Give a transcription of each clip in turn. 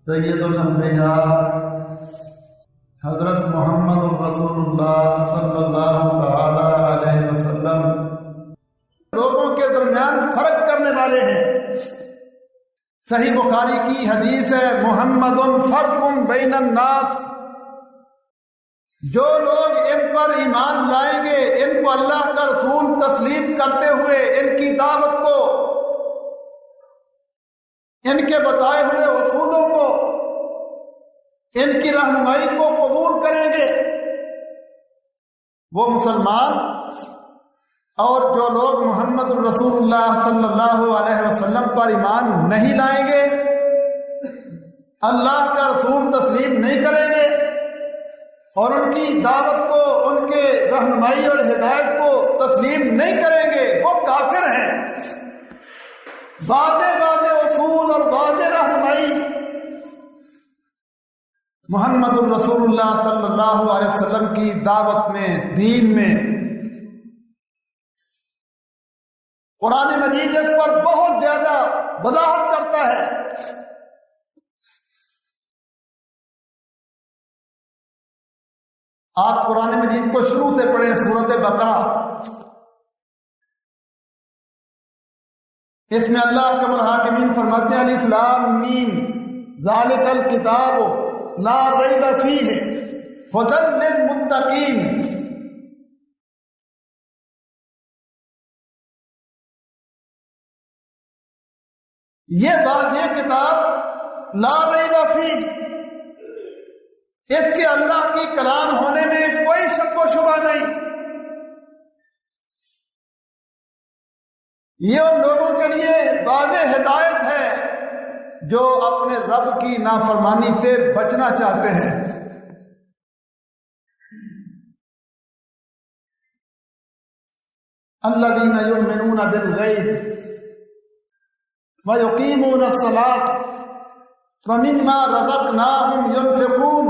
سید الانبیاء حضرت محمد الرسول اللہ صلی اللہ تعالی علیہ وسلم لوگوں کے درمیان فرق کرنے والے ہیں۔ صحیح بخاری کی حدیث ہے، محمد فرق بین الناس، جو لوگ ان پر ایمان لائیں گے، ان کو اللہ کا رسول تسلیم کرتے ہوئے ان کی دعوت کو، ان کے بتائے ہوئے اصولوں کو، ان کی رہنمائی کو قبول کریں گے، وہ مسلمان، اور جو لوگ محمد الرسول اللہ صلی اللہ علیہ وسلم پر ایمان نہیں لائیں گے، اللہ کا رسول تسلیم نہیں کریں گے اور ان کی دعوت کو، ان کے رہنمائی اور ہدایت کو تسلیم نہیں کریں گے، وہ کافر ہیں۔ واضح اصول اور واضح رہنمائی محمد الرسول اللہ صلی اللہ علیہ وسلم کی دعوت میں، دین میں، قرآن مجید اس پر بہت زیادہ وضاحت کرتا ہے۔ آپ قرآن مجید کو شروع سے پڑھیں، سورۃ بقرہ، اس میں اللہ احکم الحاکمین فرماتے ہیں، الف لام میم ذالک الکتاب لا ریب فیہ ھدی للمتقین۔ یہ واضح کتاب لا ریب فیہ، اس کے اللہ کی کلام ہونے میں کوئی شک و شبہ نہیں، یہ ان لوگوں کے لیے واضح ہدایت ہے جو اپنے رب کی نافرمانی سے بچنا چاہتے ہیں۔ الذین یؤمنون بالغیب ویقیمون الصلاۃ ومما رزقناہم ینفقون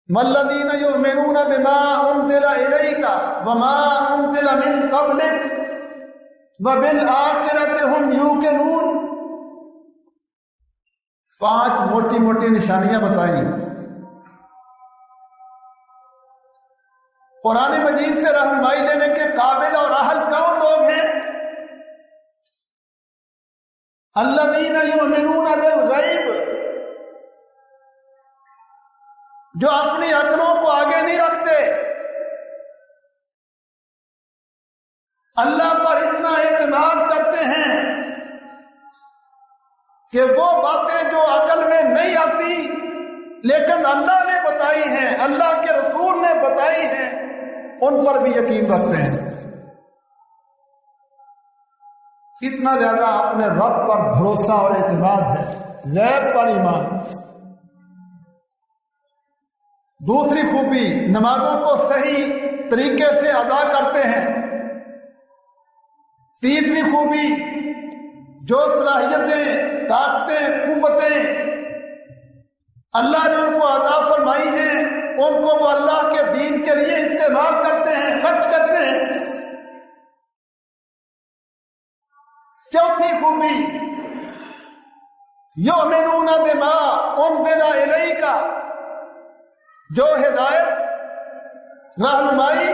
والذین یؤمنون بما انزل الیک وما انزل من قبلک وبالآخرۃ ھم یوقنون۔ 5 موٹی موٹی نشانیاں بتائیں۔ قرآن مجید سے رہنمائی دینے کے قابل اور اہل کون لوگ ہیں؟ الذین یؤمنون بالغیب، جو اپنی عقلوں کو آگے نہیں رکھتے، اللہ پر اتنا اعتماد کرتے ہیں کہ وہ باتیں جو عقل میں نہیں آتی لیکن اللہ نے بتائی ہیں، اللہ کے رسول نے بتائی ہیں، ان پر بھی یقین رکھتے ہیں۔ اتنا زیادہ اپنے رب پر بھروسہ اور اعتماد ہے، غیب پر ایمان۔ دوسری خوبی، نمازوں کو صحیح طریقے سے ادا کرتے ہیں۔ تیسری خوبی، جو صلاحیتیں، طاقتیں، قوتیں اللہ نے ان کو عطا فرمائی ہیں، ان کو وہ اللہ کے دین کے لیے استعمال کرتے ہیں، خرچ کرتے ہیں۔ چوتھی خوبی، یؤمنون بما انزل الیک، جو ہدایت، رہنمائی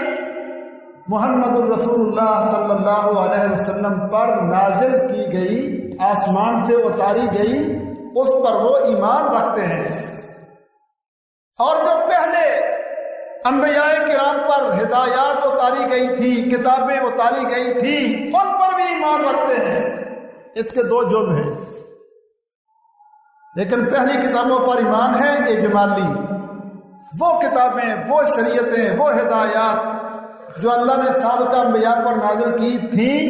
محمد الرسول اللہ صلی اللہ علیہ وسلم پر نازل کی گئی، آسمان سے اتاری گئی، اس پر وہ ایمان رکھتے ہیں۔ اور جو پہلے انبیاء کرام پر ہدایات اتاری گئی تھی، کتابیں اتاری گئی تھی، ان پر بھی ایمان رکھتے ہیں۔ اس کے 2 جز ہیں، لیکن پہلی کتابوں پر ایمان ہے اجمالی، وہ کتابیں، وہ شریعتیں، وہ ہدایات جو اللہ نے سابقہ انبیاء پر نازل کی تھیں،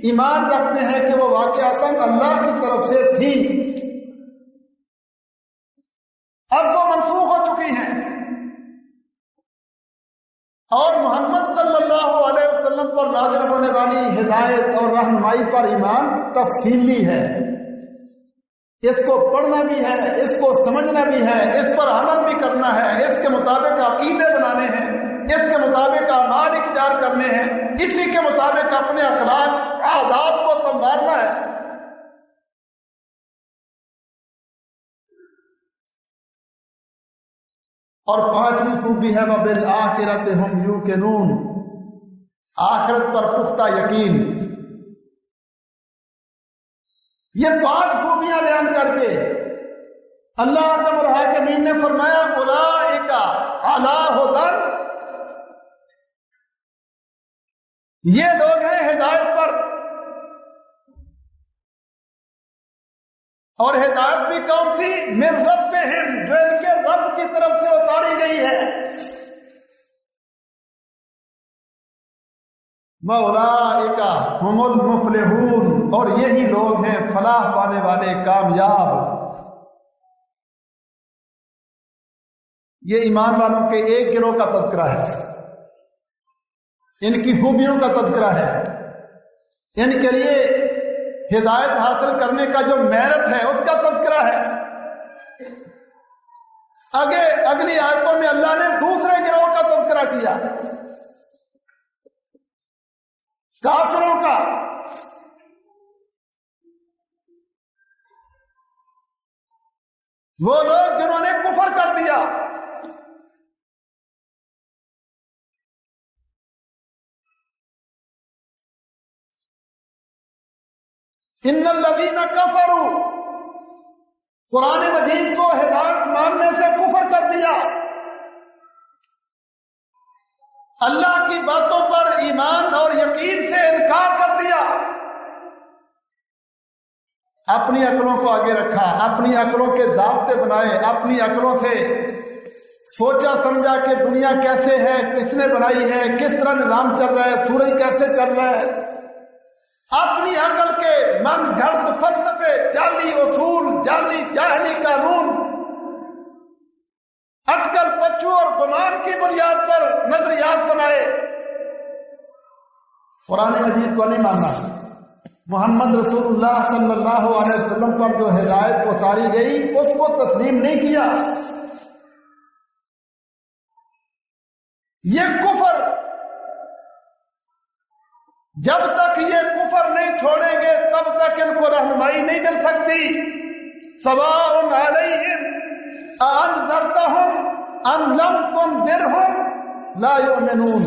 ایمان رکھتے ہیں کہ وہ واقعتاً اللہ کی طرف سے تھیں، اب وہ منسوخ ہو چکی ہیں، اور محمد صلی اللہ علیہ وسلم پر نازل ہونے والی ہدایت اور رہنمائی پر ایمان تفصیلی ہے۔ اس کو پڑھنا بھی ہے، اس کو سمجھنا بھی ہے، اس پر عمل بھی کرنا ہے، اس کے مطابق عقیدے بنانے ہیں، اس کے مطابق اعمال اختیار کرنے ہیں، اسی کے مطابق اپنے اخلاق، عادات کو سنوارنا ہے۔ اور پانچویں خوبی ہے وَبِالْآخِرَةِ هُمْ يُوقِنُونَ، آخرت پر پختہ یقین۔ یہ 5 خوبیاں بیان کر کے اللہ رب العالمین نے فرمایا اولئک علی ھدی، یہ لوگ ہیں ہدایت پر، اور ہدایت بھی کون سی؟ من ربہم، جو ان کے رب کی طرف سے اتاری گئی ہے۔ اولئک ھم المفلحون، اور یہی لوگ ہیں فلاح پانے والے، کامیاب۔ یہ ایمان والوں کے ایک گروہ کا تذکرہ ہے، ان کی خوبیوں کا تذکرہ ہے، ان کے لیے ہدایت حاصل کرنے کا جو میرٹ ہے اس کا تذکرہ ہے۔ اگلی آیتوں میں اللہ نے دوسرے گروہ کا تذکرہ کیا، کافروں کا۔ وہ لوگ جنہوں نے کفر کر دیا، ان الذین کفروا، قرآن مجید کو ہدایت ماننے سے کفر کر دیا، اللہ کی باتوں پر ایمان اور یقین سے انکار کر دیا، اپنی عقلوں کو آگے رکھا، اپنی عقلوں کے ضابطے بنائے، اپنی عقلوں سے سوچا سمجھا کہ دنیا کیسے ہے، کس نے بنائی ہے، کس طرح نظام چل رہا ہے، سورج کیسے چل رہا ہے، اپنی عقل کے من گھڑت فلسفے، جعلی اصول، جاہلی قانون، اٹکل پچو اور گمان کی بنیاد پر نظریات بنائے۔ قرآن مجید کو نہیں ماننا، محمد رسول اللہ صلی اللہ علیہ وسلم پر جو ہدایت اتاری گئی اس کو تسلیم نہیں کیا۔ یہ کفر، جب تک یہ کفر نہیں چھوڑیں گے تب تک ان کو رہنمائی نہیں مل سکتی۔ سواء علیہم اانذرتہم ام لم تنذرہم لا یؤمنون،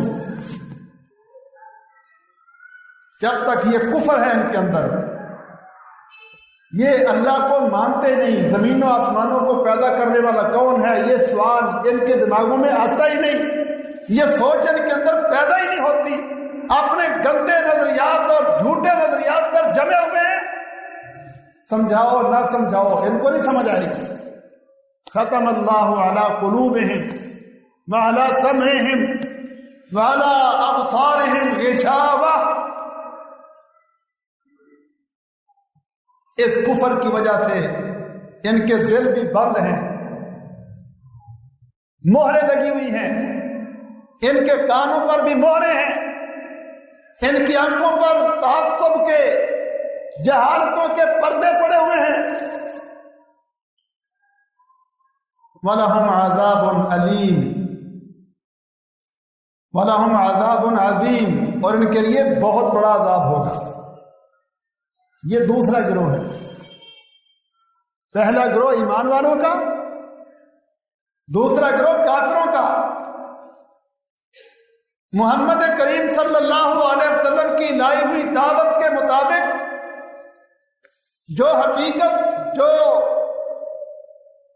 جب تک یہ کفر ہے ان کے اندر، یہ اللہ کو مانتے نہیں، زمین و آسمانوں کو پیدا کرنے والا کون ہے، یہ سوال ان کے دماغوں میں آتا ہی نہیں، یہ سوچ ان کے اندر پیدا ہی نہیں ہوتی، اپنے گندے نظریات اور جھوٹے نظریات پر جمے ہوئے ہیں۔ سمجھاؤ نہ سمجھاؤ ان کو نہیں سمجھ آئے گی۔ ختم اللہ علی قلوبہم وعلی سمعہم وعلی ابصارہم غشاوہ، اس کفر کی وجہ سے ان کے دل بھی بند ہیں، مہریں لگی ہوئی ہیں، ان کے کانوں پر بھی مہریں ہیں، ان کی آنکھوں پر تعصب کے، جہالتوں کے پردے پڑے ہوئے ہیں۔ وَلَهُمْ عَذَابٌ أَلِيمٌ وَلَهُمْ عَذَابٌ عَظِيمٌ، اور ان کے لیے بہت بڑا عذاب ہوگا۔ یہ دوسرا گروہ ہے۔ پہلا گروہ ایمان والوں کا، دوسرا گروہ کافروں کا۔ محمد کریم صلی اللہ علیہ وسلم کی لائی ہوئی دعوت کے مطابق جو حقیقت، جو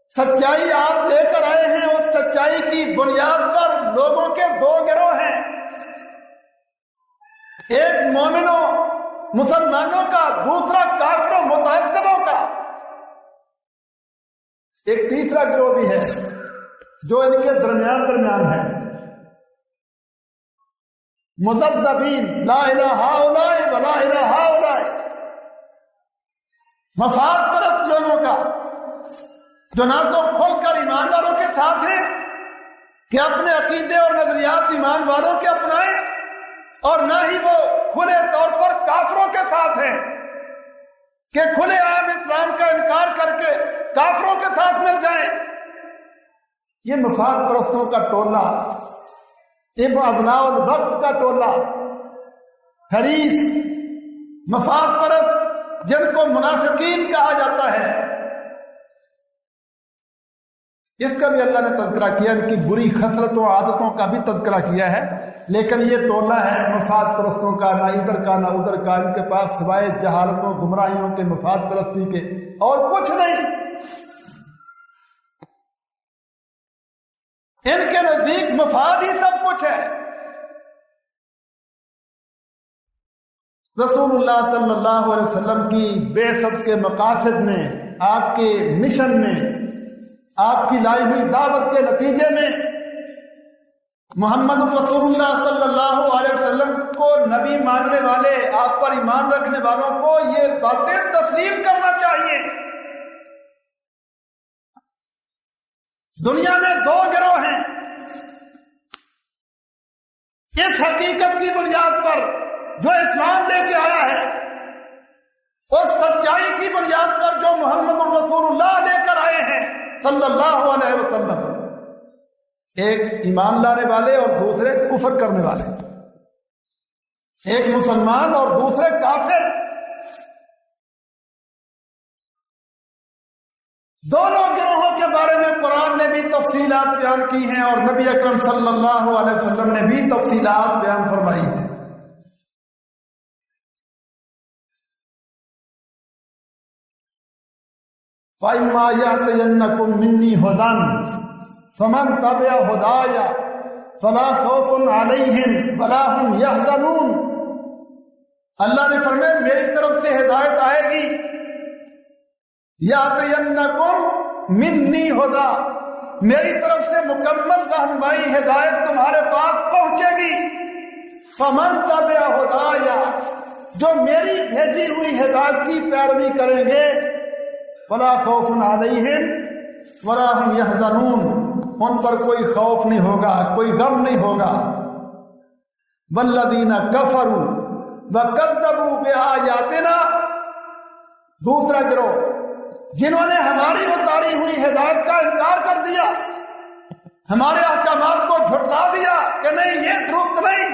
سچائی آپ لے کر آئے ہیں، اس سچائی کی بنیاد پر لوگوں کے 2 گروہ ہیں، ایک مومنوں مسلمانوں کا، دوسرا کافروں متعصبوں کا۔ ایک تیسرا گروہ بھی ہے جو ان کے درمیان ہے، مذبذبین، لا الہ ہؤلاء ولا الہ ہؤلاء، مفاد پرست لوگوں کا، جو نہ تو کھل کر ایمان والوں کے ساتھ ہیں کہ اپنے عقیدے اور نظریات ایمان والوں کے اپنائیں، اور نہ ہی وہ کھلے طور پر کافروں کے ساتھ ہیں کہ کھلے عام اسلام کا انکار کر کے کافروں کے ساتھ مل جائیں۔ یہ مفاد پرستوں کا ٹولہ، یہ ابناء الوقت کا ٹولہ، حریص، مفاد پرست، جن کو منافقین کہا جاتا ہے، اس کا بھی اللہ نے تذکرہ کیا، ان کی بری خصلتوں عادتوں کا بھی تذکرہ کیا ہے، لیکن یہ ٹولہ ہے مفاد پرستوں کا، نہ ادھر کا نہ ادھر کا، ان کے پاس سوائے جہالتوں گمراہیوں کے مفاد پرستی کے اور کچھ نہیں۔ ان کے نزدیک مفاد ہی سب کچھ ہے۔ رسول اللہ صلی اللہ علیہ وسلم کی بعثت کے مقاصد میں، آپ کے مشن میں، آپ کی لائی ہوئی دعوت کے نتیجے میں محمد رسول اللہ صلی اللہ علیہ وسلم کو نبی ماننے والے، آپ پر ایمان رکھنے والوں کو یہ باتیں تسلیم کرنا چاہیے۔ دنیا میں دو گروہ ہیں، اس حقیقت کی بنیاد پر جو اسلام لے کے آیا ہے، اور سچائی کی بنیاد پر جو محمد الرسول اللہ لے کر آئے ہیں صلی اللہ علیہ وسلم، ایک ایمان لانے والے اور دوسرے کفر کرنے والے، ایک مسلمان اور دوسرے کافر۔ دونوں گروہوں کے بارے میں قرآن نے بھی تفصیلات بیان کی ہیں اور نبی اکرم صلی اللہ علیہ وسلم نے بھی تفصیلات بیان فرمائی ہیں۔ فَإِمَّا يَأْتِيَنَّكُم مِّنِّي هُدًى فَمَن تَبِعَ هُدَايَ فَلَا خَوْفٌ عَلَيْهِمْ وَلَا هُمْ يَحْزَنُونَ۔ اللہ نے فرمایا میری طرف سے ہدایت آئے گی، يَأْتِيَنَّكُم مِّنِّي هُدًى، میری طرف سے مکمل رہنمائی ہدایت تمہارے پاس پہنچے گی۔ فَمَن تَبِعَ هُدَايَ، جو میری بھیجی ہوئی ہدایت کی پیروی کریں گے، وَلَا خَوْفٌ عَلَيْهِمْ وَلَا هُمْ يَحْزَنُونَ، ان پر کوئی خوف نہیں ہوگا، کوئی غم نہیں ہوگا۔ وَالَّذِينَ كَفَرُوا وَكَذَّبُوا بِآيَاتِنَا، دوسرا گروہ جنہوں نے ہماری اتاری ہوئی ہدایت کا انکار کر دیا، ہمارے احکامات کو جھٹلا دیا کہ نہیں یہ درست نہیں،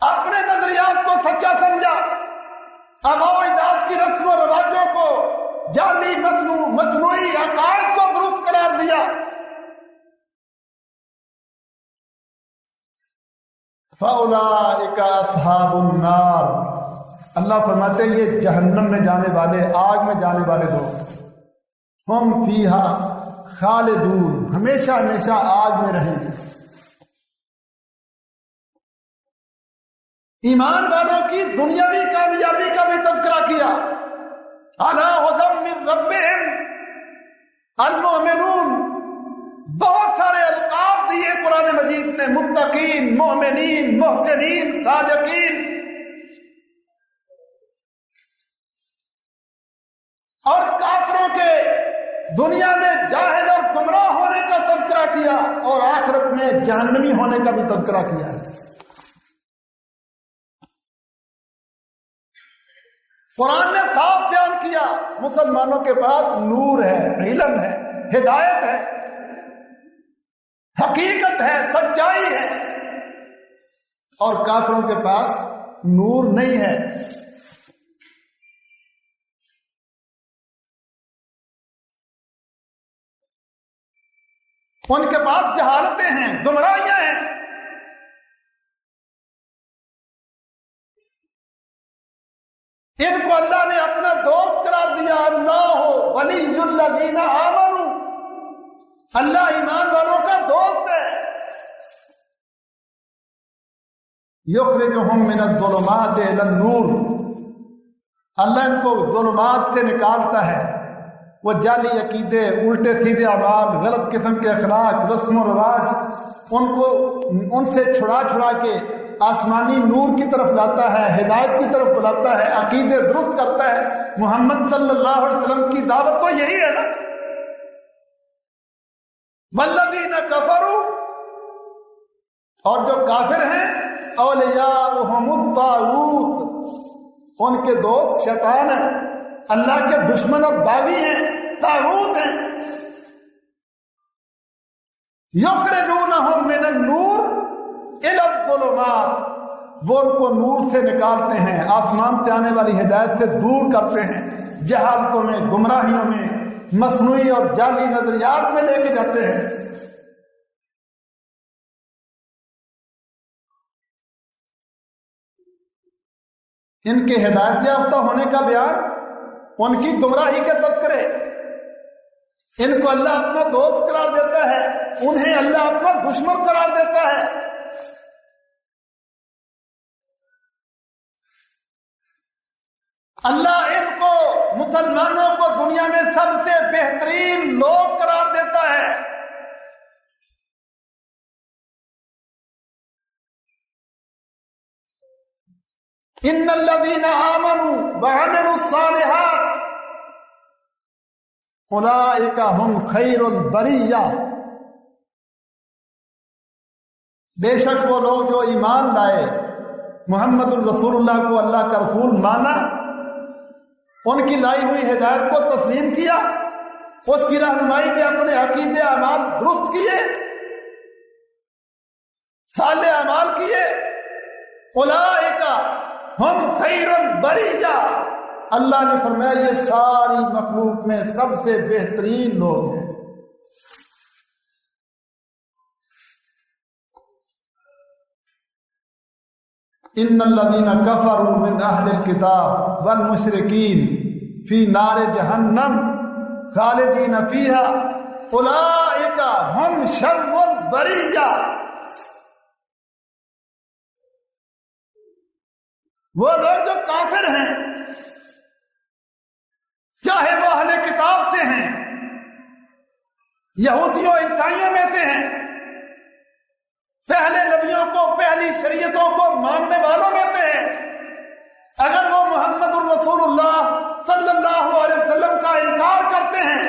اپنے نظریات کو سچا سمجھا، آباء و اجداد کی رسم و رواجوں کو جعلی مصنوعی عقائد کو درست قرار دیا۔ فَأُولَٰئِكَ أَصْحَابُ النَّارِ، اللہ فرماتے ہیں یہ جہنم میں جانے والے، آگ میں جانے والے لوگ، ہم فیہا خالدون، ہمیشہ ہمیشہ آگ میں رہیں گے۔ ایمان والوں کی دنیاوی کامیابی کا بھی تذکرہ کیا، عَلَىٰ هُدًى مِّن رَبِّهِمْ الْمُؤْمِنُونَ، بہت سارے القاب دیے قرآن مجید میں، متقین، مومنین، محسنین، صادقین، اور کافروں کے دنیا میں جاہل اور گمراہ ہونے کا تذکرہ کیا اور آخرت میں جہنمی ہونے کا بھی تذکرہ کیا ہے۔ قرآن نے صاف بیان کیا مسلمانوں کے پاس نور ہے، علم ہے، ہدایت ہے، حقیقت ہے، سچائی ہے، اور کافروں کے پاس نور نہیں ہے۔ ان کے پاس جہالتیں ہیں، گمراہیاں ہیں۔ ان کو اللہ نے اپنا دوست قرار دیا، اللہ ولی الذین آمنوا، اللہ ایمان والوں کا دوست ہے۔ یخرجہم من الظلمات الی النور، اللہ ان کو ظلمات سے نکالتا ہے، وہ جعلی عقیدے، الٹے سیدھے اعمال، غلط قسم کے اخلاق، رسم و رواج، ان سے چھڑا کے آسمانی نور کی طرف لاتا ہے، ہدایت کی طرف بلاتا ہے، عقیدے درست کرتا ہے۔ محمد صلی اللہ علیہ وسلم کی دعوت تو یہی ہے نا۔ والذین کفروا، اور جو کافر ہیں، اولیاؤہم الطاغوت، ان کے دوست شیطان ہیں، اللہ کے دشمن اور باغی ہیں، طاغوت ہیں۔ یخرجونہم من النور الی الظلمات، وہ ان کو نور سے نکالتے ہیں، آسمان سے آنے والی ہدایت سے دور کرتے ہیں، جہالتوں میں، گمراہیوں میں، مصنوعی اور جعلی نظریات میں لے کے جاتے ہیں۔ ان کے ہدایت یافتہ ہونے کا بیان ان کی گمراہی کے تذکرے، ان کو اللہ اپنا دوست قرار دیتا ہے، انہیں اللہ اپنا دشمن قرار دیتا ہے۔ اللہ ان کو، مسلمانوں کو، دنیا میں سب سے بہترین لوگ قرار دیتا ہے۔ ان الذین آمنوا وعملوا الصالحات اولئک هم خیر البریہ، بے شک وہ لوگ جو ایمان لائے، محمد الرسول اللہ کو اللہ کا رسول مانا، ان کی لائی ہوئی ہدایت کو تسلیم کیا، اس کی رہنمائی میں اپنے عقیدے اعمال درست کیے، صالح اعمال کیے، اولئک ہم خیر البریہ، اللہ نے فرمایا یہ ساری مخلوق میں سب سے بہترین لوگ ہیں۔ ان الذین کفروا من اہل الکتاب والمشرکین فی نار جہنم خالدین فیہا اولئک ہم شر البریہ، وہ لوگ جو کافر ہیں، چاہے وہ اہل کتاب سے ہیں، یہودیوں عیسائیوں میں سے ہیں، پہلے نبیوں کو، پہلی شریعتوں کو ماننے والوں میں سے ہیں، اگر وہ محمد الرسول اللہ صلی اللہ علیہ وسلم کا انکار کرتے ہیں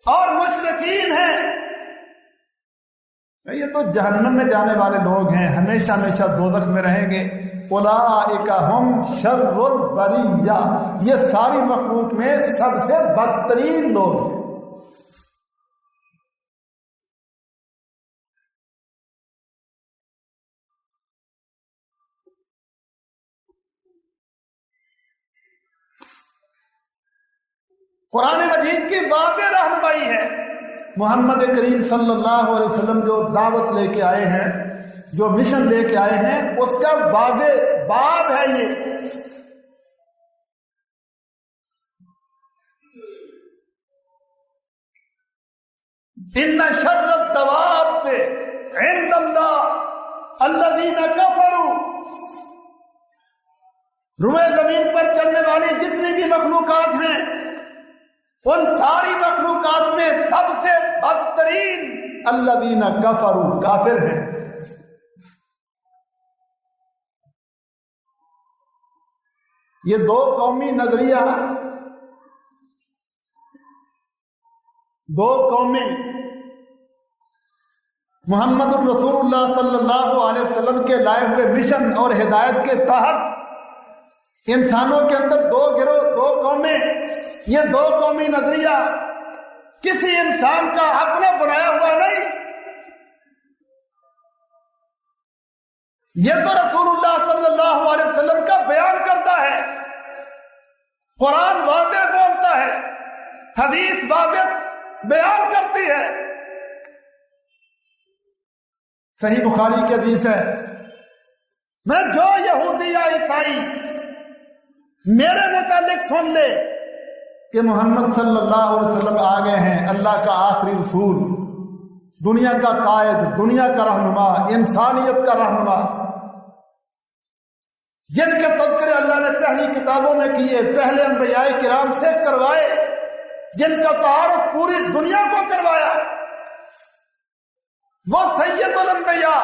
اور مشرکین ہیں، یہ تو جہنم میں جانے والے لوگ ہیں، ہمیشہ ہمیشہ دوزخ میں رہیں گے۔ اولئک ہم شر البریہ، یہ ساری مخلوق میں سب سے بدترین لوگ ہیں۔ قرآن مجید کی واضح رہنمائی ہے، محمد کریم صلی اللہ علیہ وسلم جو دعوت لے کے آئے ہیں، جو مشن لے کے آئے ہیں، اس کا واضح باب ہے یہ۔ ان شر الدواب عند اللہ الذین کفروا، روئے زمین پر چلنے والی جتنی بھی مخلوقات ہیں، ان ساری مخلوقات میں سب سے بدترین الذین کفروا، کافر ہیں۔ یہ دو قومی نظریہ، دو قومیں محمد الرسول اللہ صلی اللہ علیہ وسلم کے لائے ہوئے مشن اور ہدایت کے تحت انسانوں کے اندر دو گروہ، دو قومیں، یہ دو قومی نظریہ کسی انسان کا اپنا بنایا ہوا نہیں، یہ تو رسول اللہ صلی اللہ علیہ وسلم کا بیان کرتا ہے۔ قرآن واضح بولتا ہے، حدیث واضح بیان کرتی ہے۔ صحیح بخاری کی حدیث ہے، میں جو یہودی یا عیسائی میرے متعلق سن لے کہ محمد صلی اللہ علیہ وسلم آ گئے ہیں، اللہ کا آخری رسول، دنیا کا قائد، دنیا کا رہنما، انسانیت کا رہنما، جن کے تذکرے اللہ نے پہلی کتابوں میں کیے، پہلے انبیاء کرام سے کروائے، جن کا تعارف پوری دنیا کو کروایا، وہ سید الانبیاء،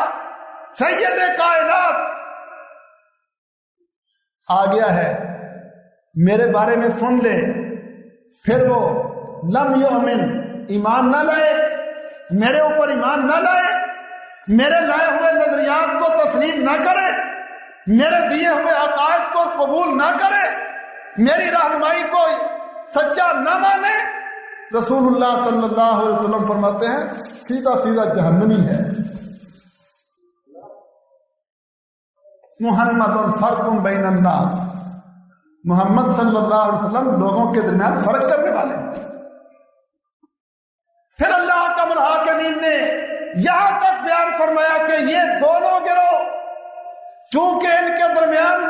سید کائنات آ گیا ہے، میرے بارے میں سن لے، پھر وہ لم یؤمن، ایمان نہ لائے، میرے اوپر ایمان نہ لائے، میرے لائے ہوئے نظریات کو تسلیم نہ کرے، میرے دیے ہوئے عقائد کو قبول نہ کرے، میری رہنمائی کو سچا نہ مانے، رسول اللہ صلی اللہ علیہ وسلم فرماتے ہیں سیدھا سیدھا جہنمی ہے۔ محمد فرق بین الناس، محمد صلی اللہ علیہ وسلم لوگوں کے درمیان فرق کرنے والے ہیں۔ پھر اللہ حکم الحاکمین نے یہاں تک بیان فرمایا کہ یہ دونوں گروہ چونکہ ان کے درمیان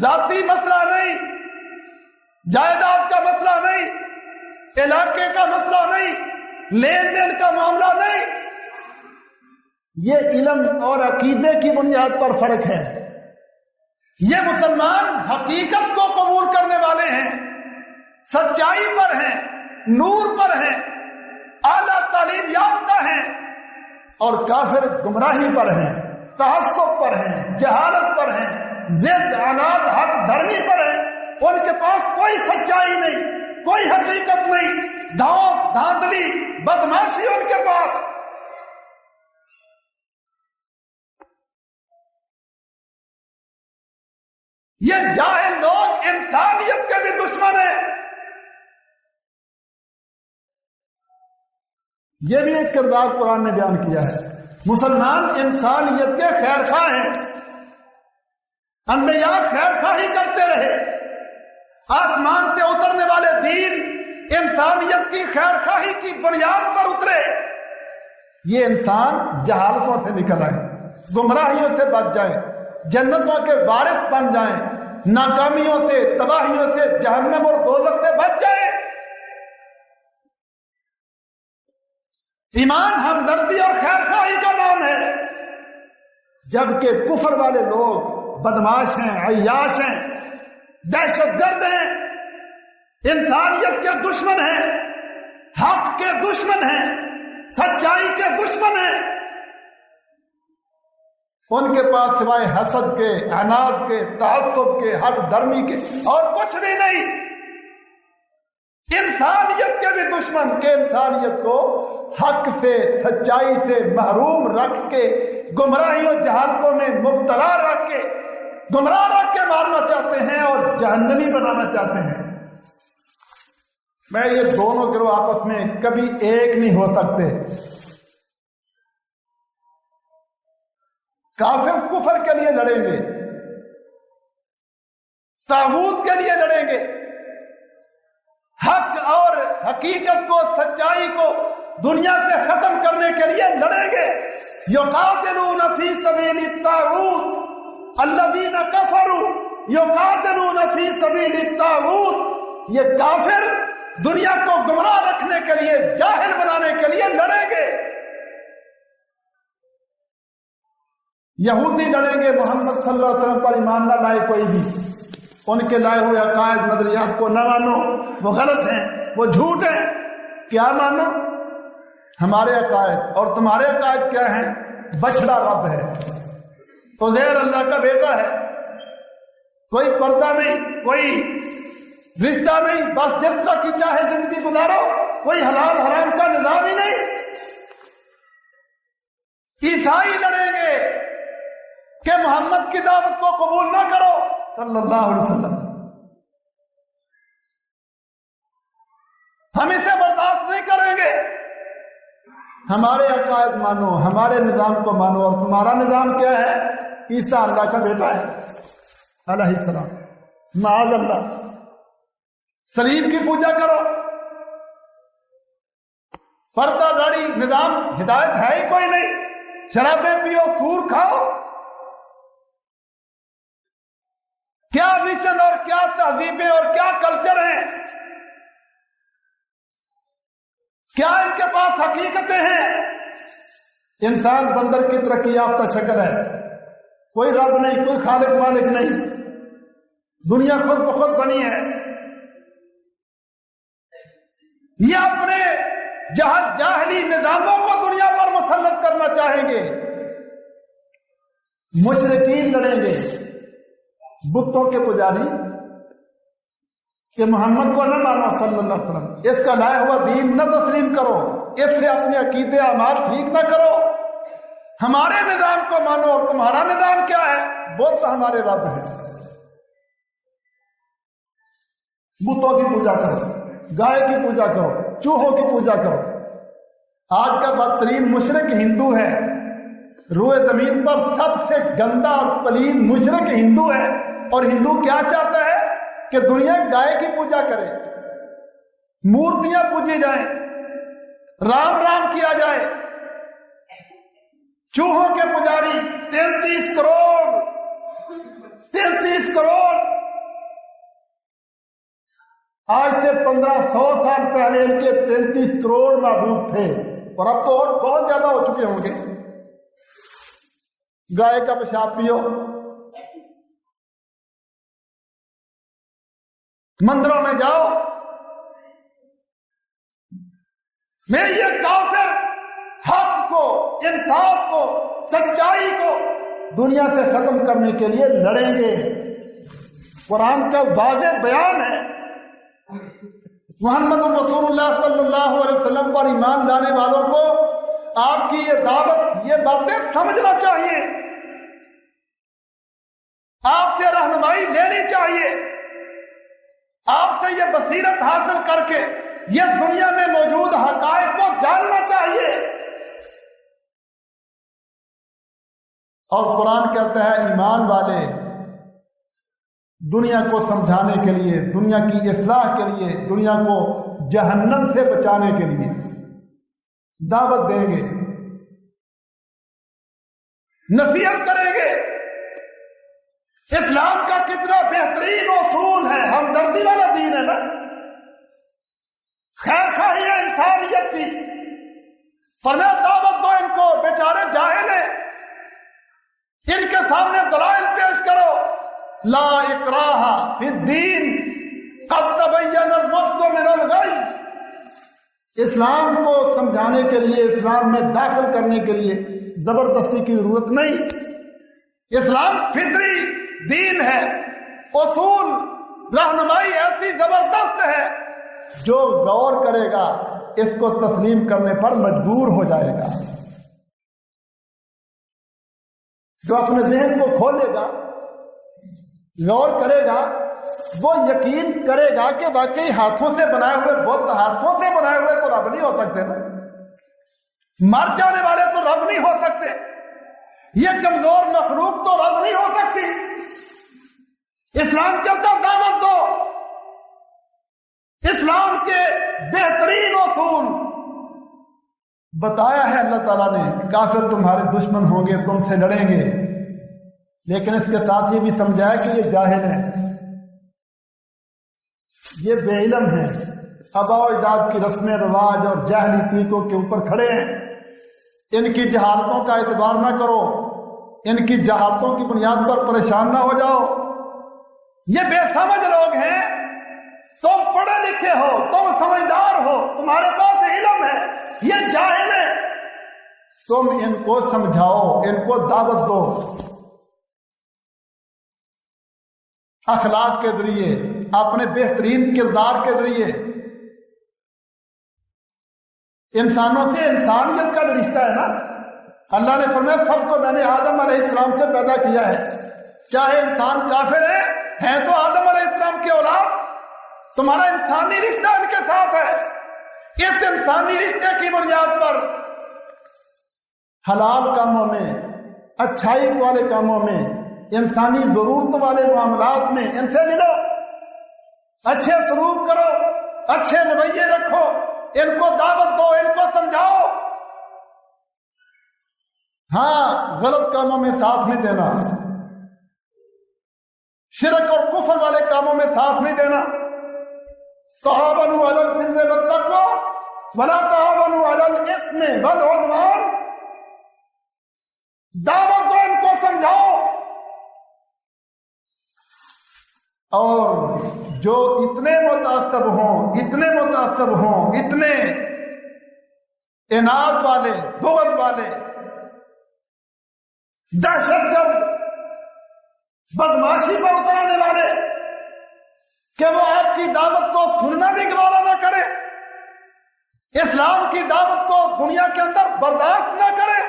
ذاتی مسئلہ نہیں، جائیداد کا مسئلہ نہیں، علاقے کا مسئلہ نہیں، لین دین کا معاملہ نہیں، یہ علم اور عقیدے کی بنیاد پر فرق ہے۔ یہ مسلمان حقیقت کو قبول کرنے والے ہیں، سچائی پر ہیں، نور پر ہیں، اعلیٰ تعلیم یافتہ ہیں، اور کافر گمراہی پر ہیں، تعصب پر ہیں، جہالت پر ہیں، ضد عناد حق دھرمی پر ہیں۔ ان کے پاس کوئی سچائی نہیں، کوئی حقیقت نہیں، دھوس دھاندلی بدماشی ان کے پاس۔ یہ جاہل لوگ انسانیت کے بھی دشمن ہیں۔ یہ بھی ایک کردار قرآن نے بیان کیا ہے۔ مسلمان انسانیت کے خیر خواہ ہیں، انبیاء خیر خواہی کرتے رہے، آسمان سے اترنے والے دین انسانیت کی خیر خواہی کی بنیاد پر اترے۔ یہ انسان جہالتوں سے نکل آئے، گمراہیوں سے بچ جائے، جنتوں کے وارث بن جائیں، ناکامیوں سے، تباہیوں سے، جہنم اور دوزخ سے بچ جائیں۔ ایمان ہمدردی اور خیر خواہی کا نام ہے، جبکہ کفر والے لوگ بدماش ہیں، عیاش ہیں، دہشت گرد ہیں، انسانیت کے دشمن ہیں، حق کے دشمن ہیں، سچائی کے دشمن ہیں۔ ان کے پاس سوائے حسد کے، عناد کے، تعصب کے، حق درمی کے اور کچھ بھی نہیں۔ انسانیت کے بھی دشمن کہ انسانیت کو حق سے، سچائی سے محروم رکھ کے، گمراہیوں جہالتوں میں مبتلا رکھ کے، گمراہ رکھ کے مارنا چاہتے ہیں اور جہنمی بنانا چاہتے ہیں۔ میں یہ دونوں گروہ آپس میں کبھی ایک نہیں ہو سکتے۔ کافر کفر کے لیے لڑیں گے، طاغوت کے لیے لڑیں گے، حق اور حقیقت کو، سچائی کو دنیا سے ختم کرنے کے لیے لڑیں گے۔ یقاتلون فی سبیل الطاغوت الذین کفروا یقاتلون فی سبیل الطاغوت۔ یہ کافر دنیا کو گمراہ رکھنے کے لیے، جاہل بنانے کے لیے لڑیں گے۔ یہودی لڑیں گے محمد صلی اللہ علیہ وسلم پر ایمان نہ لائے کوئی بھی، ان کے لائے ہوئے عقائد نظریات کو نہ مانو، وہ غلط ہیں، وہ جھوٹ ہیں۔ کیا مانو؟ ہمارے عقائد، اور تمہارے عقائد کیا ہیں؟ بچڑا رب ہے، عزیر اللہ کا بیٹا ہے، کوئی پردہ نہیں، کوئی رشتہ نہیں، بس جس طرح کی چاہے زندگی گزارو، کوئی حلال حرام کا نظام ہی نہیں۔ عیسائی لڑیں گے کہ محمد کی دعوت کو قبول نہ کرو صلی اللہ علیہ وسلم، ہم اسے برداشت نہیں کریں گے۔ ہمارے عقائد مانو، ہمارے نظام کو مانو، اور تمہارا نظام کیا ہے؟ عیسیٰ اللہ کا بیٹا ہے علیہ السلام، معاذ اللہ۔ صلیب کی پوجا کرو، پردہ داڑھی نظام ہدایت ہے ہی کوئی نہیں، شرابیں پیو، سور کھاؤ۔ کیا مشن اور کیا تہذیبیں اور کیا کلچر ہیں؟ کیا ان کے پاس حقیقتیں ہیں؟ انسان بندر کی ترقی یافتہ شکل ہے، کوئی رب نہیں، کوئی خالق مالک نہیں، دنیا خود بخود بنی ہے۔ یہ اپنے جاہلی نظاموں کو دنیا پر مسلط کرنا چاہیں گے۔ مشرکین لڑیں گے، بتوں کے پجاری، کہ محمد کو نہ مانو صلی اللہ علیہ وسلم، اس کا لایا ہوا دین نہ تسلیم کرو، اس سے اپنے عقیدے اعمال ٹھیک نہ کرو، ہمارے نظام کو مانو۔ اور تمہارا نظام کیا ہے؟ بت ہمارے رب ہے، بتوں کی پوجا کرو، گائے کی پوجا کرو، چوہوں کی پوجا کرو۔ آج کا بدترین مشرک ہندو ہے، روئے زمین پر سب سے گندا اور پلید مشرک ہندو ہے، اور ہندو کیا چاہتا ہے کہ دنیا گائے کی پوجا کرے، مورتیاں پوجی جائیں، رام رام کیا جائے، چوہوں کے پجاری 33 کروڑ آج سے 1500 سال پہلے ان کے 33 کروڑ معبود تھے، اور اب تو اور بہت زیادہ ہو چکے ہوں گے۔ گائے کا پیشاب پیو، مندروں میں جاؤ، میں یہ کافر حق کو، انصاف کو، سچائی کو دنیا سے ختم کرنے کے لیے لڑیں گے۔ قرآن کا واضح بیان ہے، محمد الرسول اللہ صلی اللہ علیہ وسلم پر ایمان لانے والوں کو آپ کی یہ دعوت، یہ باتیں سمجھنا چاہیے، آپ سے رہنمائی لینی چاہیے، آپ سے یہ بصیرت حاصل کر کے یہ دنیا میں موجود حقائق کو جاننا چاہیے۔ اور قرآن کہتا ہے ایمان والے دنیا کو سمجھانے کے لیے، دنیا کی اصلاح کے لیے، دنیا کو جہنم سے بچانے کے لیے دعوت دیں گے، نصیحت کریں گے۔ اسلام کا کتنا بہترین اصول ہے، ہمدردی والا دین ہے نا، خیر خواہی ہے انسانیت کی۔ فرمایا دعوت دو ان کو، بیچارے جاہل ہیں، ان کے سامنے دلائل پیش کرو۔ لا اکراہ فی الدین قد تبین الرشد من الغی۔ اسلام کو سمجھانے کے لیے، اسلام میں داخل کرنے کے لیے زبردستی کی ضرورت نہیں۔ اسلام فطری دین ہے، اصول رہنمائی ایسی زبردست ہے، جو غور کرے گا اس کو تسلیم کرنے پر مجبور ہو جائے گا، جو اپنے ذہن کو کھولے گا، غور کرے گا، وہ یقین کرے گا کہ واقعی ہاتھوں سے بنائے ہوئے بت، ہاتھوں سے بنائے ہوئے تو رب نہیں ہو سکتے نا، مر جانے والے تو رب نہیں ہو سکتے، یہ کمزور مخلوق تو رب نہیں ہو سکتی۔ اسلام کے اندر دعوت دو، اسلام کے بہترین اصول بتایا ہے اللہ تعالیٰ نے۔ کافر تمہارے دشمن ہوں گے، تم سے لڑیں گے، لیکن اس کے ساتھ یہ بھی سمجھایا کہ یہ جاہل ہیں، یہ بے علم ہیں، آباء و اجداد کی رسم رواج اور جاہلی طریقوں کے اوپر کھڑے ہیں۔ ان کی جہالتوں کا اعتبار نہ کرو، ان کی جہالتوں کی بنیاد پر پریشان نہ ہو جاؤ۔ یہ بے سمجھ لوگ ہیں، تم پڑھے لکھے ہو، تم سمجھدار ہو، تمہارے پاس علم ہے، یہ جاہل ہے، تم ان کو سمجھاؤ، ان کو دعوت دو، اخلاق کے ذریعے، اپنے بہترین کردار کے ذریعے۔ انسانوں سے انسانیت کا بھی رشتہ ہے نا، اللہ نے فرمایا سب کو میں نے آدم علیہ السلام سے پیدا کیا ہے، چاہے انسان کافر ہیں تو آدم علیہ السلام کے اولاد، تمہارا انسانی رشتہ ان کے ساتھ ہے۔ اس انسانی رشتے کی بنیاد پر حلال کاموں میں، اچھائی والے کاموں میں، انسانی ضرورت والے معاملات میں ان سے ملو، اچھے سلوک کرو، اچھے رویے رکھو، ان کو دعوت دو، ان کو سمجھاؤ۔ ہاں، غلط کاموں میں ساتھ نہیں دینا، شرک اور کفر والے کاموں میں ساتھ نہیں دینا۔ تعاونوا علی البر والتقوی ولا تعاونوا علی الاثم والعدوان۔ دعوت دو، ان کو سمجھاؤ، اور جو اتنے متعصب ہوں، اتنے متعصب ہوں، اتنے عناد والے، بغض والے، دہشت گرد، بدماشی پر اترانے والے، کہ وہ آپ کی دعوت کو سننا بھی گوارا نہ کرے، اسلام کی دعوت کو دنیا کے اندر برداشت نہ کرے،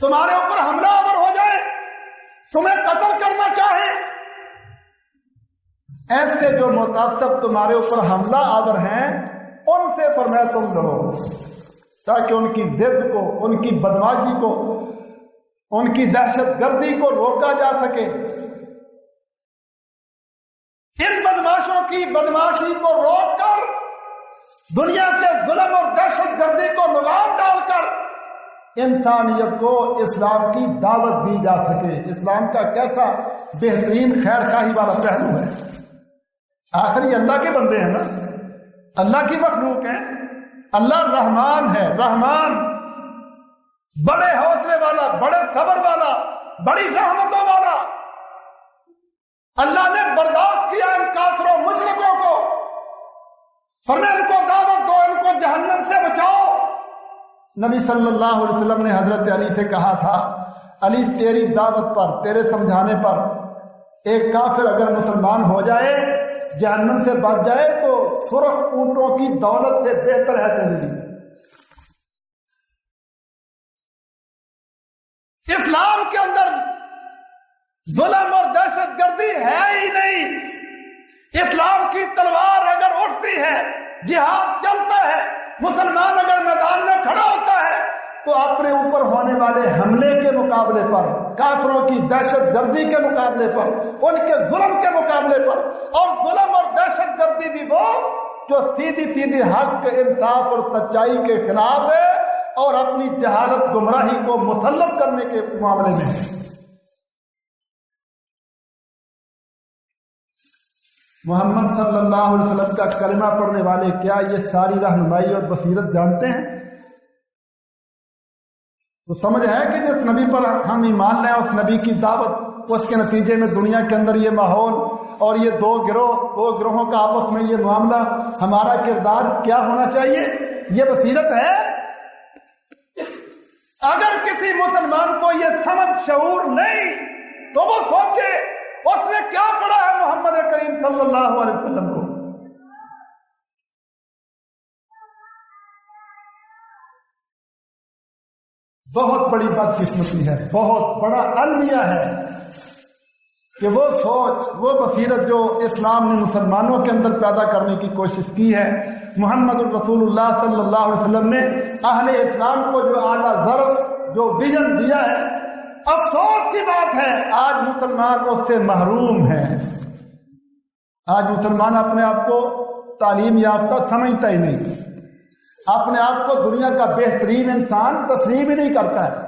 تمہارے اوپر حملہ آور ہو جائے، تمہیں قتل کرنا چاہے، ایسے جو متعصب تمہارے اوپر حملہ آور ہیں ان سے فرمایا تم لڑو، تاکہ ان کی ضد کو، ان کی بدماشی کو، ان کی دہشت گردی کو روکا جا سکے، ان بدماشوں کی بدماشی کو روک کر دنیا سے ظلم اور دہشت گردی کو لگام ڈال کر انسانیت کو اسلام کی دعوت دی جا سکے۔ اسلام کا کیسا بہترین خیر خواہی والا پہلو ہے۔ آخر یہ اللہ کے بندے ہیں نا، اللہ کی مخلوق ہیں۔ اللہ رحمان ہے، رحمان بڑے حوصلے والا، بڑے صبر والا، بڑی رحمتوں والا۔ اللہ نے برداشت کیا ان کافروں مشرکوں کو، فرمایا ان کو دعوت دو، ان کو جہنم سے بچاؤ۔ نبی صلی اللہ علیہ وسلم نے حضرت علی سے کہا تھا، علی تیری دعوت پر، تیرے سمجھانے پر ایک کافر اگر مسلمان ہو جائے، جہنم سے بچ جائے تو سرخ اونٹوں کی دولت سے بہتر ہے تیرے لیے۔ اسلام کے اندر ظلم اور دہشت گردی ہے ہی نہیں۔ اسلام کی تلوار اگر اٹھتی ہے، جہاد چلتا ہے، مسلمان اگر میدان میں کھڑا ہوتا ہے تو اپنے اوپر ہونے والے حملے کے مقابلے پر، کافروں کی دہشت گردی کے مقابلے پر، ان کے ظلم کے مقابلے پر، اور ظلم اور دہشت گردی بھی وہ جو سیدھی سیدھی حق، انصاف اور سچائی کے خلاف ہے اور اپنی جہالت گمراہی کو مسلط کرنے کے معاملے میں ہے۔ محمد صلی اللہ علیہ وسلم کا کلمہ پڑھنے والے کیا یہ ساری رہنمائی اور بصیرت جانتے ہیں؟ تو سمجھ ہے کہ جس نبی پر ہم ایمان لائیں، اس نبی کی دعوت، اس کے نتیجے میں دنیا کے اندر یہ ماحول اور یہ دو گروہوں کا آپس میں یہ معاملہ، ہمارا کردار کیا ہونا چاہیے، یہ بصیرت ہے؟ اگر کسی مسلمان کو یہ سمجھ شعور نہیں تو وہ سوچے اس نے کیا پڑھا ہے محمد کریم صلی اللہ علیہ وسلم کو۔ بہت بڑی بدقسمتی ہے، بہت بڑا المیہ ہے کہ وہ سوچ، وہ بصیرت جو اسلام نے مسلمانوں کے اندر پیدا کرنے کی کوشش کی ہے، محمد الرسول اللہ صلی اللہ علیہ وسلم نے اہل اسلام کو جو اعلیٰ ظرف، جو ویژن دیا ہے، افسوس کی بات ہے آج مسلمان اس سے محروم ہیں۔ آج مسلمان اپنے آپ کو تعلیم یافتہ سمجھتا ہی نہیں، اپنے آپ کو دنیا کا بہترین انسان تسلیم ہی نہیں کرتا ہے۔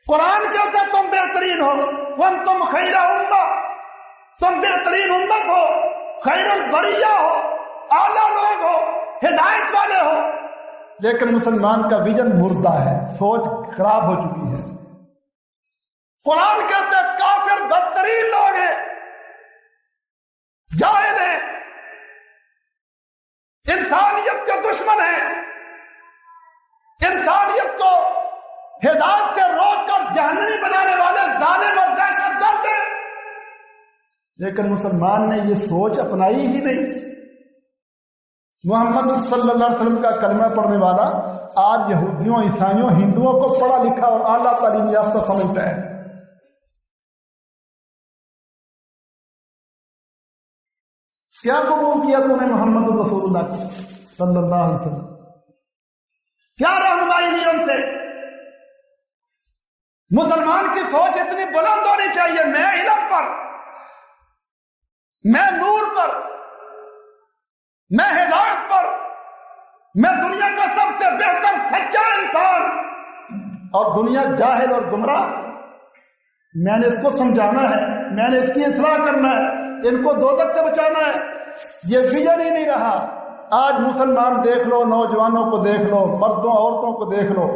قرآن کہتا ہے تم بہترین ہو، وانتم خیر امہ، تم بہترین امت ہو، خیر البریہ ہو، اعلیٰ لوگ ہو، ہدایت والے ہو، لیکن مسلمان کا ویژن مردہ ہے، سوچ خراب ہو چکی ہے۔ قرآن کہتا ہے کافر بدترین لوگ ہیں، جاہل ہیں، انسانیت کے دشمن ہیں، انسانیت کو ہدایت سے روک کر جہنمی بنانے والے ظالم اور دہشت گرد ہیں، لیکن مسلمان نے یہ سوچ اپنائی ہی نہیں۔ محمد صلی اللہ علیہ وسلم کا کلمہ پڑھنے والا آج یہودیوں، عیسائیوں، ہندوؤں کو پڑھا لکھا اور اعلیٰ تعلیم یافتہ سمجھتا ہے۔ کیا قبول کیا تم نے محمد رسول اللہ کو صلی اللہ علیہ وسلم؟ کیا رہنمائی لی ان سے؟ مسلمان کی سوچ اتنی بلند ہونی چاہیے، میں علم پر، میں نور پر، میں ہدایت پر، میں دنیا کا سب سے بہتر سچا انسان، اور دنیا جاہل اور گمراہ، میں نے اس کو سمجھانا ہے، میں نے اس کی اصلاح کرنا ہے، ان کو دوزخ سے بچانا ہے۔ یہ ویژن ہی نہیں رہا۔ آج مسلمان دیکھ لو، نوجوانوں کو دیکھ لو، مردوں عورتوں کو دیکھ لو،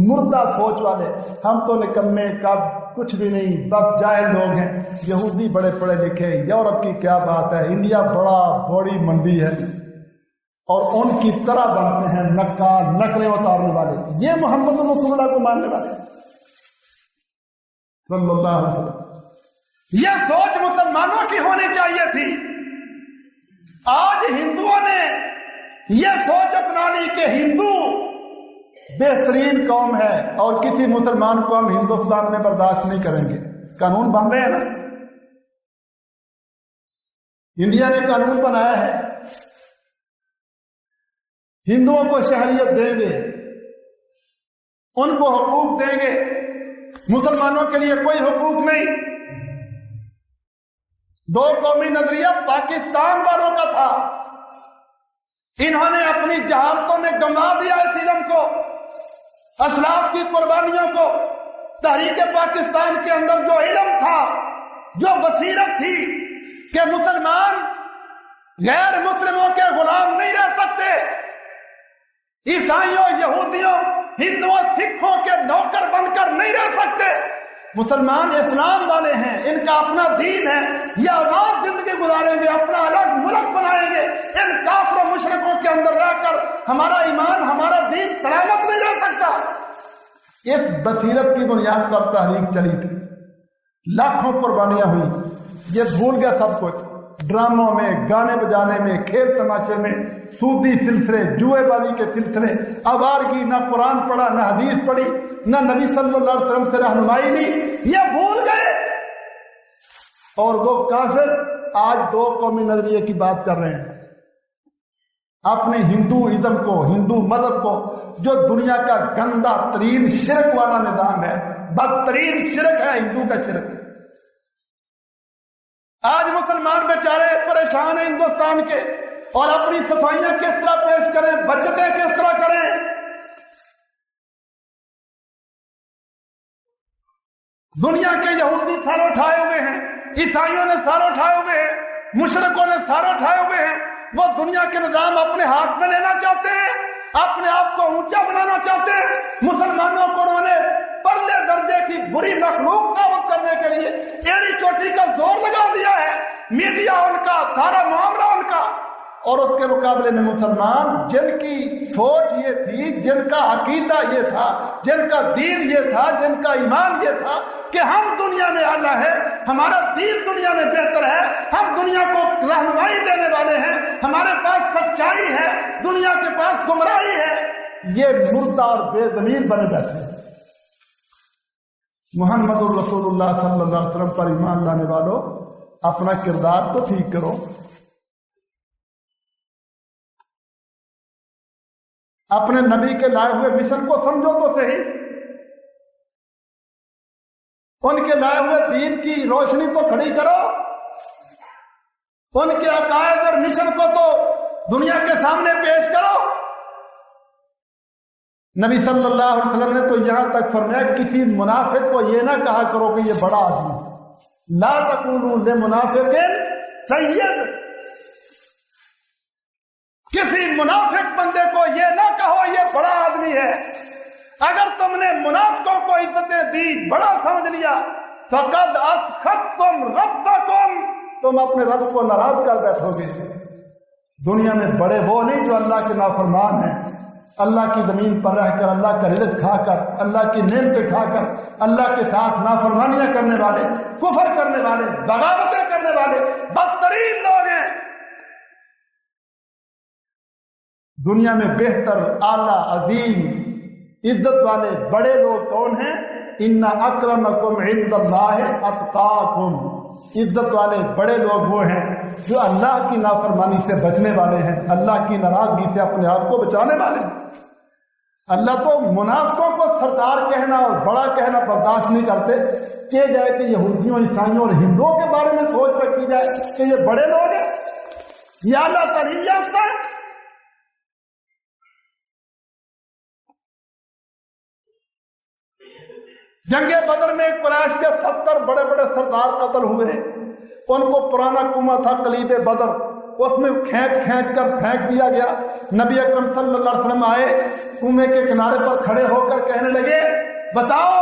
مردہ سوچ والے، ہم تو نکمے، کب کچھ بھی نہیں، بس جاہل لوگ ہیں۔ یہودی بڑے پڑھے لکھے، یورپ کی کیا بات ہے، انڈیا بڑی منڈی ہے، اور ان کی طرح بنتے ہیں نقال، نقلیں اتارنے والے۔ یہ محمد رسول اللہ کو ماننے والے صلی اللہ علیہ وسلم۔ یہ سوچ مسلمانوں کی ہونی چاہیے تھی۔ آج ہندوؤں نے یہ سوچ اپنا لی کہ ہندو بہترین قوم ہے اور کسی مسلمان کو ہم ہندوستان میں برداشت نہیں کریں گے۔ قانون بن رہے ہیں نا، انڈیا نے قانون بنایا ہے، ہندوؤں کو شہریت دیں گے، ان کو حقوق دیں گے، مسلمانوں کے لیے کوئی حقوق نہیں۔ دو قومی نظریہ پاکستان والوں کا تھا، انہوں نے اپنی جہالتوں میں گنوا دیا اس علم کو، اسلاف کی قربانیوں کو۔ تحریک پاکستان کے اندر جو علم تھا، جو بصیرت تھی کہ مسلمان غیر مسلموں کے غلام نہیں رہ سکتے، عیسائیوں، یہودیوں، ہندوؤں، سکھوں کے نوکر بن کر نہیں رہ سکتے، مسلمان اسلام والے ہیں، ان کا اپنا دین ہے، یہ آزاد زندگی گزاریں گے، اپنا الگ ملک بنائیں گے، ان کافر و مشرکوں کے اندر رہ کر ہمارا ایمان، ہمارا دین سلامت نہیں رہ سکتا۔ اس بصیرت کی بنیاد پر تحریک چلی تھی، لاکھوں قربانیاں ہوئی، یہ بھول گیا سب کچھ، ڈراموں میں، گانے بجانے میں، کھیل تماشے میں، سودی سلسلے، جوئے بازی کے سلسلے، آوارگی، نہ قرآن پڑھا، نہ حدیث پڑھی، نہ نبی صلی اللہ علیہ وسلم سے رہنمائی لی، یہ بھول گئے۔ اور وہ کافر آج دو قومی نظریے کی بات کر رہے ہیں، اپنے ہندو ازم کو، ہندو مذہب کو، جو دنیا کا گندا ترین شرک والا نظام ہے، بدترین شرک ہے ہندو کا شرک۔ آج مسلمان بیچارے پریشان ہیں ہندوستان کے، اور اپنی صفائیاں کس طرح پیش کریں، بچتیں کس طرح کریں۔ دنیا کے یہودی سر اٹھائے ہوئے ہیں، عیسائیوں نے سر اٹھائے ہوئے ہیں، مشرکوں نے سر اٹھائے ہوئے ہیں، وہ دنیا کے نظام اپنے ہاتھ میں لینا چاہتے ہیں، اپنے آپ کو اونچا بنانا چاہتے ہیں۔ مسلمانوں کو انہوں نے پرلے درجے کی بری مخلوق ثابت کرنے کے لیے ایڑی چوٹی کا زور لگا دیا ہے، میڈیا ان کا، سارا معاملہ ان کا۔ اور اس کے مقابلے میں مسلمان، جن کی سوچ یہ تھی، جن کا عقیدہ یہ تھا، جن کا دین یہ تھا، جن کا ایمان یہ تھا کہ ہم دنیا میں اعلیٰ ہے، ہمارا دین دنیا میں بہتر ہے، ہم دنیا کو رہنمائی دینے والے ہیں، ہمارے پاس سچائی ہے، دنیا کے پاس گمراہی ہے، یہ مردہ اور بے ضمیر بنے بیٹھے۔ محمد الرسول اللہ صلی اللہ علیہ وسلم پر ایمان لانے والوں، اپنا کردار تو ٹھیک کرو، اپنے نبی کے لائے ہوئے مشن کو سمجھو تو صحیح، ان کے لائے ہوئے دین کی روشنی تو کھڑی کرو، ان کے عقائد اور مشن کو تو دنیا کے سامنے پیش کرو۔ نبی صلی اللہ علیہ وسلم نے تو یہاں تک فرمایا، کسی منافق کو یہ نہ کہا کرو کہ یہ بڑا آدمی، لا تقولوا لمنافق سید، کسی منافق بندے کو یہ نہ کہو یہ بڑا آدمی ہے۔ اگر تم نے منافقوں کو عزتیں دی، بڑا سمجھ لیا، فقد اسخطتم ربکم، تم اپنے رب کو ناراض کر بیٹھو گے۔ دنیا میں بڑے وہ نہیں جو اللہ کے نافرمان ہیں، اللہ کی زمین پر رہ کر، اللہ کا رزق کھا کر، اللہ کی نعمتیں کھا کر، اللہ کے ساتھ نافرمانیاں کرنے والے، کفر کرنے والے، بغاوتیں کرنے والے بدترین لوگ ہیں۔ دنیا میں بہتر، اعلیٰ، عظیم، عزت والے بڑے لوگ کون ہیں؟ ان اکرمکم عند اللہ اتقاکم، عزت والے بڑے لوگ وہ ہیں جو اللہ کی نافرمانی سے بچنے والے ہیں، اللہ کی ناراضگی سے اپنے آپ کو بچانے والے ہیں۔ اللہ تو منافقوں کو سردار کہنا اور بڑا کہنا برداشت نہیں کرتے، کہ جائے کہ یہودیوں، عیسائیوں اور ہندوؤں کے بارے میں سوچ رکھی جائے کہ یہ بڑے لوگ ہیں، یہ اعلیٰ تعلیم یافتہ ہے۔ جنگ بدر میں قریش کے 70 بڑے بڑے سردار قتل ہوئے، ان کو پرانا کنواں تھا قلیب بدر، اس میں کھینچ کر پھینک دیا گیا۔ نبی اکرم صلی اللہ علیہ وسلم آئے، کنویں کے کنارے پر کھڑے ہو کر کہنے لگے، بتاؤ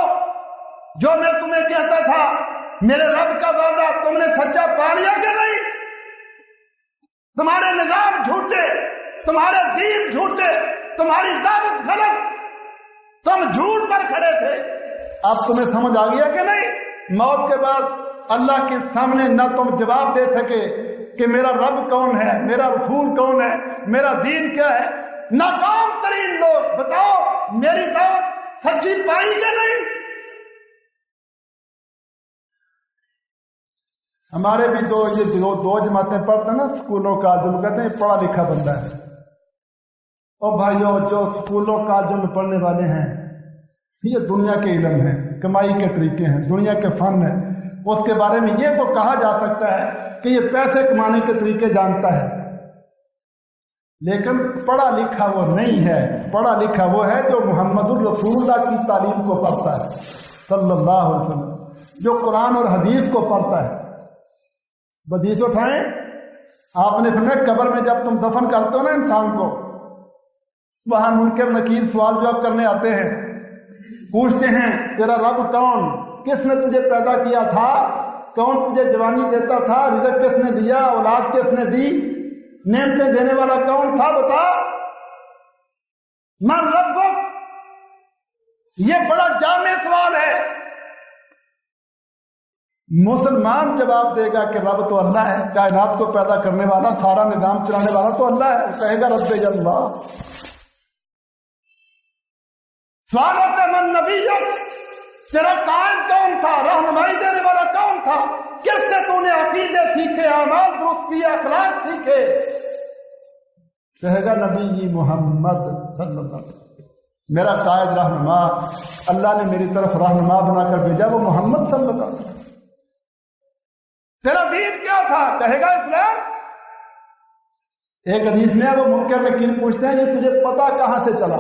جو میں تمہیں کہتا تھا، میرے رب کا وعدہ تم نے سچا پا لیا کہ نہیں؟ تمہارے نظام جھوٹے، تمہارے دین جھوٹے، تمہاری دعوت غلط، تم جھوٹ پر کھڑے تھے، اب تمہیں سمجھ آ گیا کہ نہیں؟ موت کے بعد اللہ کے سامنے نہ تم جواب دے سکے کہ میرا رب کون ہے، میرا رسول کون ہے، میرا دین کیا ہے۔ ناکام ترین لوگ، بتاؤ میری دعوت سچی پائی کہ نہیں؟ ہمارے بھی دو جماعتیں پڑھتے ہیں نا اسکولوں کالجوں میں، کہتے ہیں پڑھا لکھا بندہ ہے، اور بھائیوں جو اسکولوں کالجوں میں پڑھنے والے ہیں یہ دنیا کے علم ہیں، کمائی کے طریقے ہیں، دنیا کے فن ہیں، اس کے بارے میں یہ تو کہا جا سکتا ہے کہ یہ پیسے کمانے کے طریقے جانتا ہے، لیکن پڑھا لکھا وہ نہیں ہے۔ پڑھا لکھا وہ ہے جو محمد الرسول اللہ کی تعلیم کو پڑھتا ہے صلی اللہ علیہ وسلم، جو قرآن اور حدیث کو پڑھتا ہے۔ حدیث اٹھائیں، آپ نے فرمایا قبر میں جب تم دفن کرتے ہو نا انسان کو، وہاں منکر نکیر سوال جواب کرنے آتے ہیں، پوچھتے ہیں تیرا رب کون، کس نے تجھے پیدا کیا تھا، کون تجھے جوانی دیتا تھا، رزق کس نے دیا، اولاد کس نے دی، نعمتیں دینے والا کون تھا، بتا من ربک۔ یہ بڑا جامع سوال ہے۔ مسلمان جواب دے گا کہ رب تو اللہ ہے، کائنات کو پیدا کرنے والا، سارا نظام چلانے والا تو اللہ ہے، کہے گا رب اللہ۔ سوال ہوتا ہے من نبیک، تیرا قائد کون تھا، رہنمائی دینے والا کون تھا، کس سے تو نے عقیدے سیکھے، اعمال درست کیے، اخلاق سیکھے، کہے گا نبی محمد صلی اللہ علیہ وسلم، میرا قائد رہنما، اللہ نے میری طرف رہنما بنا کر بھیجا، وہ محمد صلی اللہ علیہ وسلم۔ تیرا دین کیا تھا، کہے گا اسلام۔ ایک حدیث میں وہ منکر نکیر پوچھتے ہیں یہ تجھے پتا کہاں سے چلا،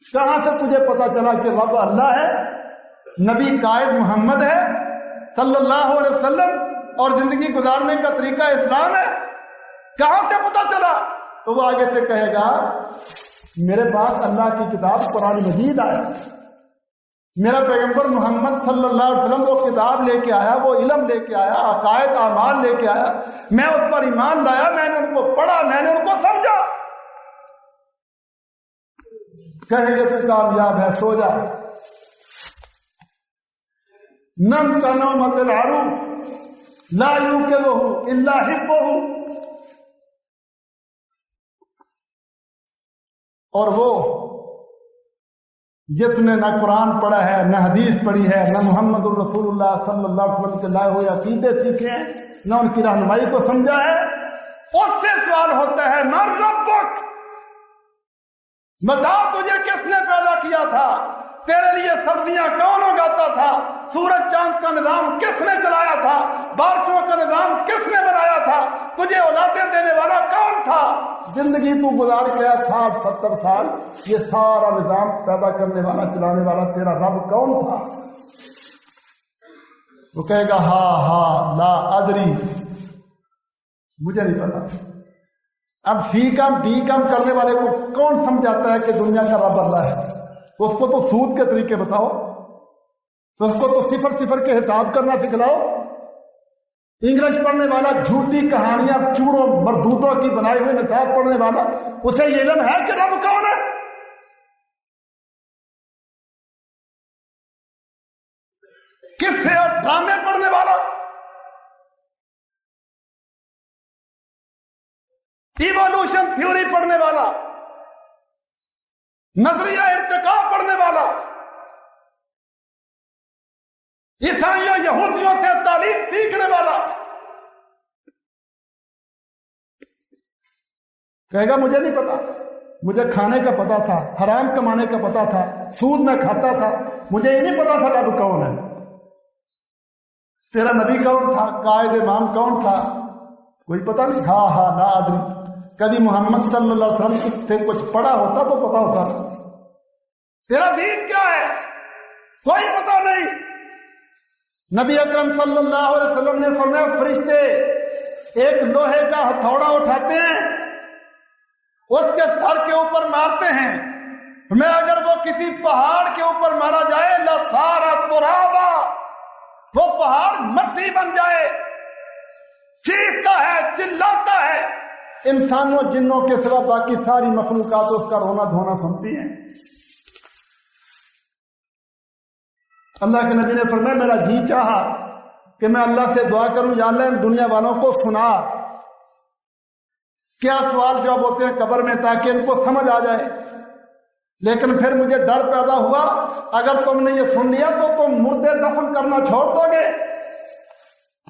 کہاں سے تجھے پتا چلا کہ رب اللہ ہے، نبی قائد محمد ہے صلی اللہ علیہ وسلم، اور زندگی گزارنے کا طریقہ اسلام ہے، کہاں سے پتا چلا؟ تو وہ آگے سے کہے گا میرے پاس اللہ کی کتاب قرآن مجید آیا، میرا پیغمبر محمد صلی اللہ علیہ وسلم وہ کتاب لے کے آیا، وہ علم لے کے آیا، عقائد اعمال لے کے آیا، میں اس پر ایمان لایا، میں نے ان کو پڑھا، میں نے ان کو سمجھا۔ کہیں گے تو کامیاب ہے، سو جا۔ نم کا نومت العروف لا یوقظہ الا حبہ، اور وہ جس نے نہ قرآن پڑھا ہے، نہ حدیث پڑھی ہے، نہ محمد الرسول اللہ صلی اللہ علیہ وسلم کے لائے ہوئے عقیدے سیکھے ہیں، نہ ان کی رہنمائی کو سمجھا ہے، اس سے سوال ہوتا ہے من ربک، بتا تجھے کس نے پیدا کیا تھا، تیرے لیے سبزیاں کون اگاتا تھا، سورج چاند کا نظام کس نے چلایا تھا، بارشوں کا نظام کس نے بنایا تھا، تجھے اولادیں دینے والا کون تھا، زندگی تو گزار گیا 60-70 سال، یہ سارا نظام پیدا کرنے والا چلانے والا تیرا رب کون تھا؟ وہ کہے گا ہاں لا ادری، مجھے نہیں پتا۔ اب سی کام ڈی کام کرنے والے کو کون سمجھاتا ہے کہ دنیا کا رب اللہ ہے؟ اس کو تو سود کے طریقے بتاؤ، اس کو تو صفر صفر کے حساب کرنا سکھلاؤ۔ انگلش پڑھنے والا جھوٹی کہانیاں چوڑوں مردودوں کی بنائے ہوئے نصاب پڑھنے والا، اسے یہ علم ہے کہ رب کون ہے؟ کس سے؟ اور ڈرامے پڑھنے والا، ایوولوشن تھیوری پڑھنے والا، نظریہ ارتقاء پڑھنے والا، عیسائیوں یہودیوں سے تعلیم سیکھنے والا، کہے گا مجھے نہیں پتا، مجھے کھانے کا پتا تھا، حرام کمانے کا پتا تھا، سود میں کھاتا تھا، مجھے یہ نہیں پتا تھا رب کون ہے۔ تیرا نبی کون تھا، قائد امام کون تھا، کوئی پتا نہیں۔ ہاں لا ادری، کبھی محمد صلی اللہ علیہ وسلم سے کچھ پڑھا ہوتا تو پتا ہوتا۔ تیرا دین کیا ہے، کوئی پتا نہیں۔ نبی اکرم صلی اللہ علیہ وسلم نے فرمایا فرشتے ایک لوہے کا ہتھوڑا اٹھاتے ہیں، اس کے سر کے اوپر مارتے ہیں، میں اگر وہ کسی پہاڑ کے اوپر مارا جائے لسارا ترابا، وہ پہاڑ مٹی بن جائے، چیختا ہے، چلاتا ہے، انسانوں جنوں کے سوا باقی ساری مخلوقات اس کا رونا دھونا سنتی ہیں۔ اللہ کے نبی نے فرمایا میرا جی چاہا کہ میں اللہ سے دعا کروں یا اللہ ان دنیا والوں کو سنا کیا سوال جواب ہوتے ہیں قبر میں، تاکہ ان کو سمجھ آ جائے، لیکن پھر مجھے ڈر پیدا ہوا اگر تم نے یہ سن لیا تو تم مردے دفن کرنا چھوڑ دو گے،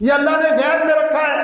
یہ اللہ نے غیب میں رکھا ہے۔